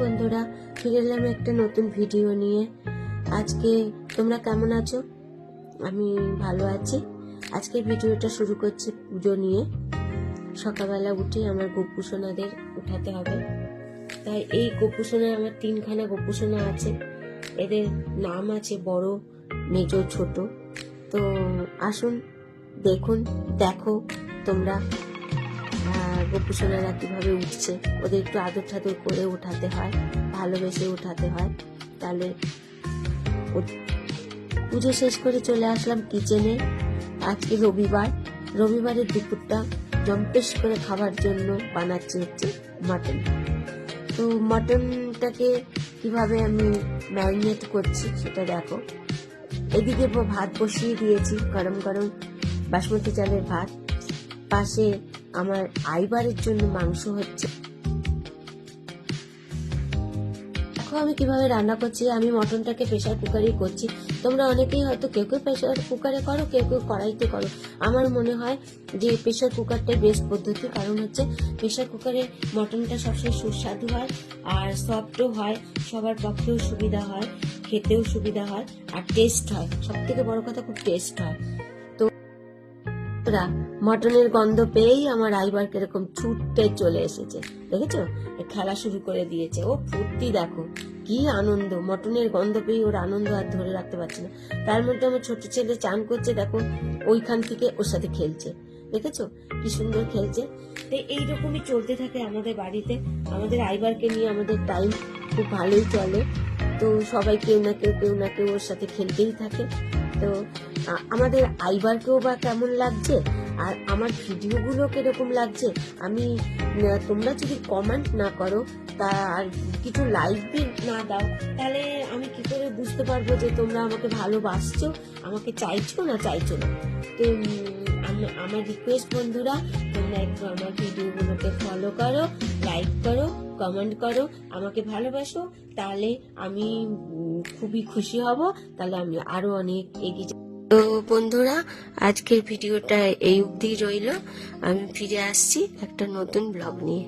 বন্ধুরা, ফিরে এলাম একটা নতুন ভিডিও নিয়ে। আজকে তোমরা কেমন আছো? আমি ভালো আছি। আজকে ভিডিওটা শুরু করছি পুজো নিয়ে। সকালবেলা উঠে আমার গোপুসোনাদের উঠাতে হবে, তাই এই গোপুসোনায় আমার 3খানা গোপুসোনা আছে। এদের নাম আছে বড়, মেজ, ছোট। তো আসুন দেখো তোমরা গোপুসোনারা কিভাবে উঠছে। ওদের একটু আদর ঠাদর করে উঠাতে হয়, ভালোবেসে উঠাতে হয়। তাহলে পুজো শেষ করে চলে আসলাম কিচেনে। আজকে রবিবারের দুপুরটা জম্পেশ করে খাবার জন্য বানাচ্ছি হচ্ছে মাটন। তো মাটনটাকে কিভাবে আমি ম্যারিনেট করছি সেটা দেখো। এদিকে ভাত বসিয়ে দিয়েছি, গরম গরম বাসমতি চালের ভাত। পাশে আমার আইবারের জন্য মাংস হচ্ছে। দেখো আমি কিভাবে রান্না করছি। আমি মটনটাকে প্রেসার কুকারে করছি। তোমরা অনেকেই হয়তো কেউ প্রেসার কুকারে করো, কেউ কড়াইতে করো। আমার মনে হয় যে প্রেসার কুকারটাই বেস্ট পদ্ধতি, কারণ হচ্ছে প্রেসার কুকারে মটনটা সবসময় সুস্বাদু হয় আর সফটও হয়, সবার পক্ষেও সুবিধা হয়, খেতেও সুবিধা হয় আর টেস্ট হয়। সব থেকে বড় কথা, খুব টেস্ট হয়। মটনের গন্ধ পেয়েই আমার আইবার কিরকম ছুটতে চলে এসেছে, দেখেছো? খেলা শুরু করে দিয়েছে। ও ফুর্তি দেখো, কি আনন্দ! মটনের গন্ধ পেয়ে ওর আনন্দ আর ধরে রাখতে পারছে না। তার মধ্যে আমার ছোট ছেলে চান করছে, দেখো ওইখান থেকে ওর সাথে খেলছে, দেখেছো কি সুন্দর খেলছে। তো এইরকমই চলতে থাকে আমাদের বাড়িতে। আমাদের আইবারকে নিয়ে আমাদের টাইম খুব ভালোই চলে। তো সবাই কেউ না কেউ ওর সাথে খেলতেই থাকে। তো আমাদের আইবারকেও বা কেমন লাগছে আর আমার ভিডিওগুলো কিরকম লাগছে, তোমরা যদি কমেন্ট না করো তা আর কিছু লাইক না দাও, তাহলে আমি কি করে বুঝতে পারবো যে তোমরা আমাকে ভালোবাসছো, আমাকে চাইছো না। তো আমার রিকোয়েস্ট বন্ধুরা, তোমরা একটু আমার ভিডিওগুলোকে ফলো করো, লাইক করো, কমেন্ট করো, আমাকে ভালোবাসো। তাহলে আমি খুবই খুশি হব। তাহলে আমি আরো অনেক এগিয়ে। তো বন্ধুরা, আজকের ভিডিওটা এই অবধি রইল। আমি ফিরে আসছি একটা নতুন ব্লগ নিয়ে।